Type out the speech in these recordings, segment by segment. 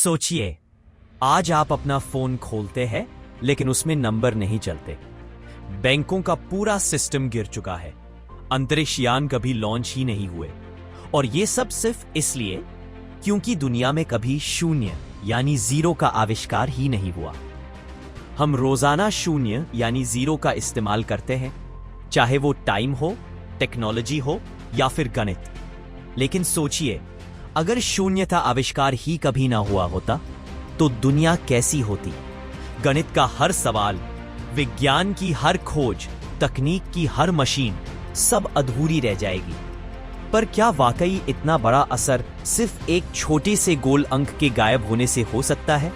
सोचिए, आज आप अपना फोन खोलते हैं लेकिन उसमें नंबर नहीं चलते। बैंकों का पूरा सिस्टम गिर चुका है। अंतरिक्ष यान कभी लॉन्च ही नहीं हुए। और यह सब सिर्फ इसलिए क्योंकि दुनिया में कभी शून्य यानी जीरो का आविष्कार ही नहीं हुआ। हम रोजाना शून्य यानी जीरो का इस्तेमाल करते हैं, चाहे वो टाइम हो, टेक्नोलॉजी हो या फिर गणित। लेकिन सोचिए, अगर शून्यता आविष्कार ही कभी ना हुआ होता तो दुनिया कैसी होती। गणित का हर सवाल, विज्ञान की हर खोज, तकनीक की हर मशीन सब अधूरी रह जाएगी। पर क्या वाकई इतना बड़ा असर सिर्फ एक छोटे से गोल अंक के गायब होने से हो सकता है?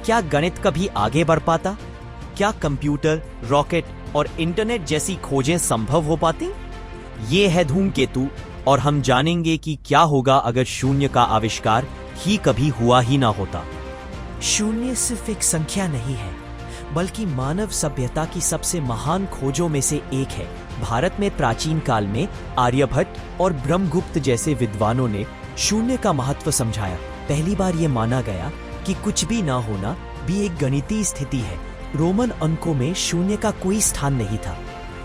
क्या गणित कभी आगे बढ़ पाता? क्या कंप्यूटर, रॉकेट और इंटरनेट जैसी खोजें संभव हो पाती? ये है धूमकेतु, और हम जानेंगे कि क्या होगा अगर शून्य का आविष्कार ही कभी हुआ ही ना होता। शून्य सिर्फ एक संख्या नहीं है, बल्कि मानव सभ्यता की सबसे महान खोजों में से एक है। भारत में प्राचीन काल में आर्यभट्ट और ब्रह्मगुप्त जैसे विद्वानों ने शून्य का महत्व समझाया। पहली बार यह माना गया कि कुछ भी ना होना भी एक गणितीय स्थिति है। रोमन अंकों में शून्य का कोई स्थान नहीं था।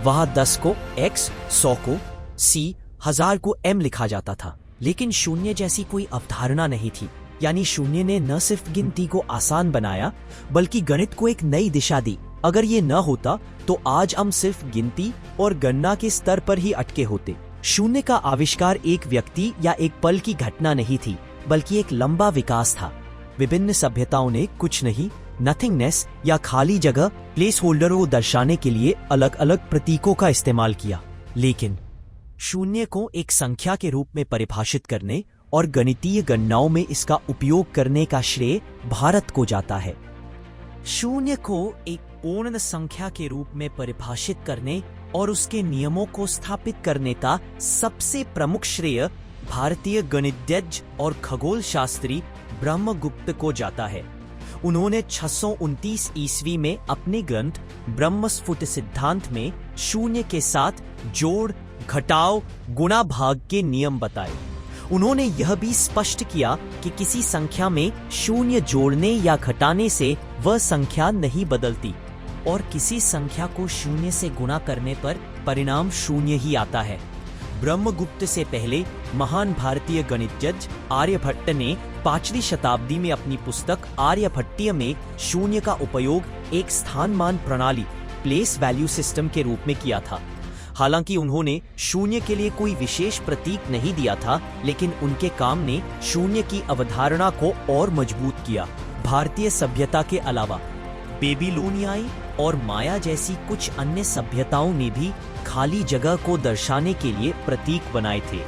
वहां 10 को x, 100 को c, 1000 को m लिखा जाता था। लेकिन शून्य जैसी कोई अवधारणा नहीं थी। यानी शून्य ने न सिर्फ गिनती को आसान बनाया, बल्कि गणित को एक नई दिशा दी। अगर ये न होता तो आज हम सिर्फ गिनती और गणना के स्तर पर ही अटके होते। शून्य का आविष्कार एक व्यक्ति या एक पल की घटना नहीं थी, बल्कि एक लंबा विकास था। विभिन्न सभ्यताओं ने कुछ नहीं, नथिंगनेस या खाली जगह, प्लेस होल्डर को दर्शाने के लिए अलग अलग प्रतीकों का इस्तेमाल किया। लेकिन शून्य को एक संख्या के रूप में परिभाषित करने और गणितीय गणनाओं में इसका उपयोग करने का श्रेय भारत को जाता है। शून्य को एक पूर्ण संख्या के रूप में परिभाषित करने और उसके नियमों को स्थापित करने का सबसे प्रमुख श्रेय भारतीय गणितज्ञ और खगोल शास्त्री ब्रह्मगुप्त को जाता है। उन्होंने 629 ईस्वी में अपने ग्रंथ ब्रह्मस्फुट सिद्धांत में शून्य के साथ जोड़, घटाव, गुणा, भाग के नियम बताए। उन्होंने यह भी स्पष्ट किया कि किसी संख्या में शून्य जोड़ने या घटाने से वह संख्या नहीं बदलती, और किसी संख्या को शून्य से गुणा करने पर परिणाम शून्य ही आता है। ब्रह्मगुप्त से पहले महान भारतीय गणितज्ञ आर्यभट्ट ने 5वीं शताब्दी में अपनी पुस्तक आर्यभट्टीय में शून्य का उपयोग एक स्थानमान प्रणाली, प्लेस वैल्यू सिस्टम के रूप में किया था। हालांकि उन्होंने शून्य के लिए कोई विशेष प्रतीक नहीं दिया था, लेकिन उनके काम ने शून्य की अवधारणा को और मजबूत किया। भारतीय सभ्यता के अलावा बेबीलोनियाई और माया जैसी कुछ अन्य सभ्यताओं ने भी खाली जगह को दर्शाने के लिए प्रतीक बनाए थे।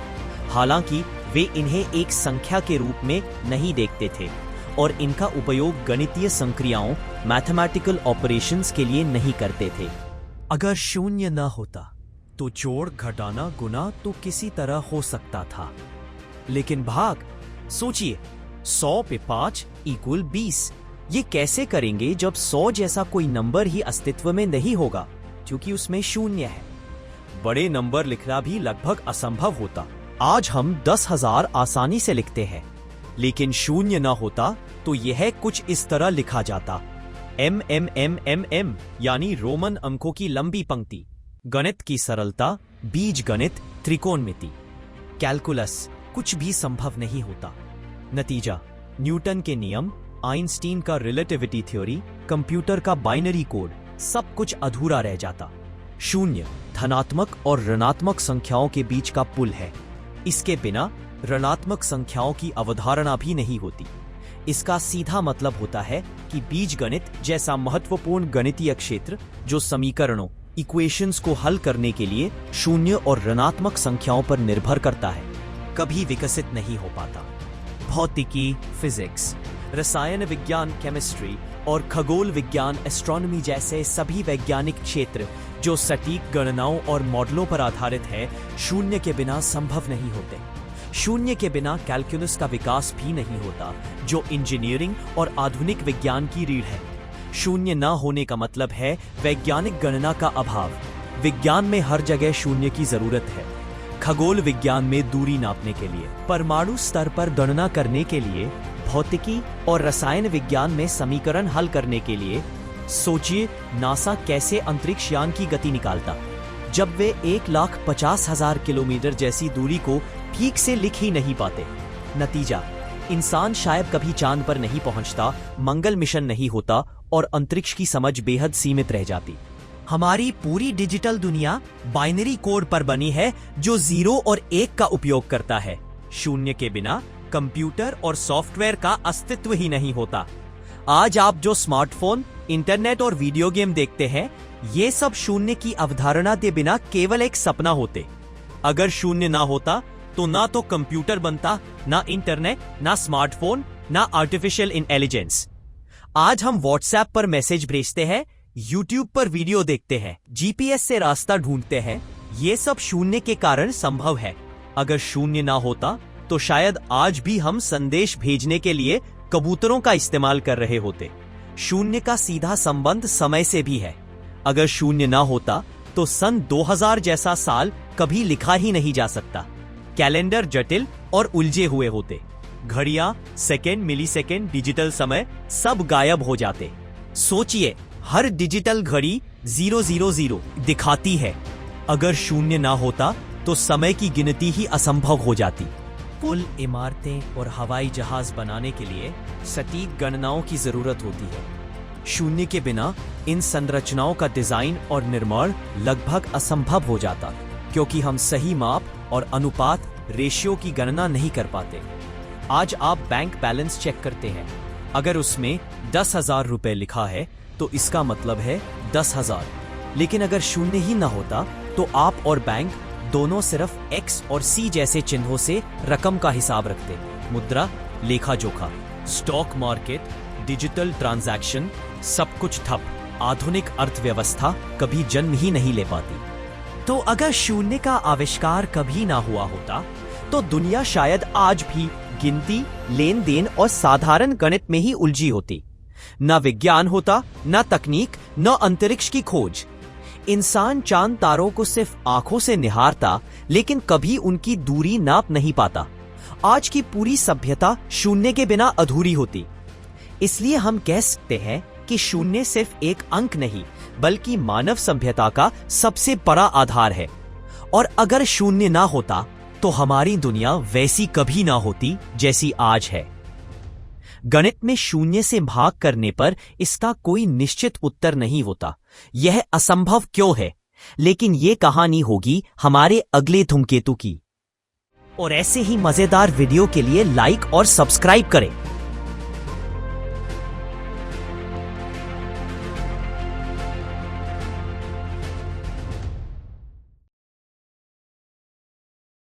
हालांकि वे इन्हें एक संख्या के रूप में नहीं देखते थे और इनका उपयोग गणितीय संक्रियाओं, मैथमेटिकल ऑपरेशंस के लिए नहीं करते थे। अगर शून्य न होता तो जोड़, घटाना, गुना तो किसी तरह हो सकता था। लेकिन भाग, सोचिए, 100 पे 5 = 20। ये कैसे करेंगे जब 100 जैसा कोई नंबर ही अस्तित्व में नहीं होगा, क्योंकि उसमें शून्य है। बड़े नंबर लिखना भी लगभग असंभव होता। आज हम 10,000 आसानी से लिखते हैं, लेकिन शून्य न होता तो यह कुछ इस तरह लिखा जाता, MMMMM, यानी रोमन अंकों की लंबी पंक्ति। गणित की सरलता, बीज गणित, त्रिकोणमिति, कैलकुलस, कुछ भी संभव नहीं होता। नतीजा, न्यूटन के नियम, आइंस्टीन का रिलेटिविटी थ्योरी, कंप्यूटर का बाइनरी कोड, सब कुछ अधूरा रह जाता। शून्य धनात्मक और ऋणात्मक संख्याओं के बीच का पुल है। इसके बिना ऋणात्मक संख्याओं की अवधारणा भी नहीं होती। इसका सीधा मतलब होता है कि बीजगणित जैसा महत्वपूर्ण गणितीय क्षेत्र, जो समीकरणों, इक्वेशंस को हल करने के लिए शून्य और ऋणात्मक संख्याओं पर निर्भर करता है, कभी विकसित नहीं हो पाता। भौतिकी, फिजिक्स, रसायन विज्ञान, केमिस्ट्री और खगोल विज्ञान, एस्ट्रोनॉमी जैसे सभी वैज्ञानिक क्षेत्र जो सटीक गणनाओं और मॉडलों पर आधारित है, शून्य के बिना संभव नहीं होते। शून्य के बिना कैलकुलस का विकास भी नहीं होता, जो इंजीनियरिंग और आधुनिक विज्ञान की रीढ़ है। शून्य न होने का मतलब है वैज्ञानिक गणना का अभाव। विज्ञान में हर जगह शून्य की जरूरत है। खगोल विज्ञान में दूरी नापने के लिए, परमाणु स्तर पर गणना करने के लिए, भौतिकी और रसायन विज्ञान में समीकरण हल करने के लिए सोचिए नासा कैसे अंतरिक्ष यान की गति निकालता जब वे 1,50,000 किलोमीटर जैसी दूरी को ठीक से लिख ही नहीं पाते। नतीजा, इंसान शायद कभी चांद पर नहीं पहुंचता, मंगल मिशन नहीं होता और अंतरिक्ष की समझ बेहद सीमित रह जाती। हमारी पूरी डिजिटल दुनिया बाइनरी कोड पर बनी है जो 0 और 1 का उपयोग करता है। शून्य के बिना कंप्यूटर और सॉफ्टवेयर का अस्तित्व ही नहीं होता। आज आप जो स्मार्टफोन, इंटरनेट और वीडियो गेम देखते हैं, ये सब शून्य की अवधारणा के बिना केवल एक सपना होते। अगर शून्य ना होता तो ना तो कंप्यूटर बनता, ना इंटरनेट, ना स्मार्टफोन, ना आर्टिफिशियल इंटेलिजेंस। आज हम व्हाट्सएप पर मैसेज भेजते हैं, यूट्यूब पर वीडियो देखते हैं, जीपीएस से रास्ता ढूंढते हैं। ये सब शून्य के कारण संभव है। अगर शून्य ना होता तो शायद आज भी हम संदेश भेजने के लिए कबूतरों का इस्तेमाल कर रहे होते। शून्य का सीधा संबंध समय से भी है। अगर शून्य ना होता तो सन 2000 जैसा साल कभी लिखा ही नहीं जा सकता। कैलेंडर जटिल और उलझे हुए होते। घड़ियां, सेकेंड, मिलीसेकेंड, डिजिटल समय सब गायब हो जाते। सोचिए, हर डिजिटल घड़ी 000 दिखाती है। अगर शून्य ना होता तो समय की गिनती ही असंभव हो जाती। पुल, इमारतें और हवाई जहाज बनाने के लिए सटीक गणनाओं की जरूरत होती है। शून्य के बिना इन संरचनाओं का डिजाइन और निर्माण लगभग असंभव हो जाता, क्योंकि हम सही माप और अनुपात रेशियो की गणना नहीं कर पाते। आज आप बैंक बैलेंस चेक करते हैं, अगर उसमें 10,000 रुपए लिखा है तो इसका मतलब है 10,000। लेकिन अगर शून्य ही ना होता तो आप और बैंक दोनों सिर्फ X और C जैसे चिन्हों से रकम का हिसाब रखते। मुद्रा, लेखा जोखा, स्टॉक मार्केट, डिजिटल ट्रांजैक्शन, सब कुछ ठप। आधुनिक अर्थव्यवस्था कभी जन्म ही नहीं ले पाती। तो अगर शून्य का आविष्कार कभी ना हुआ होता तो दुनिया शायद आज भी गिनती, लेन देन और साधारण गणित में ही उलझी होती। न विज्ञान होता, न तकनीक, न अंतरिक्ष की खोज। इंसान चांद तारों को सिर्फ आंखों से निहारता, लेकिन कभी उनकी दूरी नाप नहीं पाता। आज की पूरी सभ्यता शून्य के बिना अधूरी होती। इसलिए हम कह सकते हैं कि शून्य सिर्फ एक अंक नहीं, बल्कि मानव सभ्यता का सबसे बड़ा आधार है। और अगर शून्य ना होता तो हमारी दुनिया वैसी कभी ना होती जैसी आज है। गणित में शून्य से भाग करने पर इसका कोई निश्चित उत्तर नहीं होता। यह असंभव क्यों है? लेकिन यह कहानी होगी हमारे अगले धूमकेतु की। और ऐसे ही मजेदार वीडियो के लिए लाइक और सब्सक्राइब करें।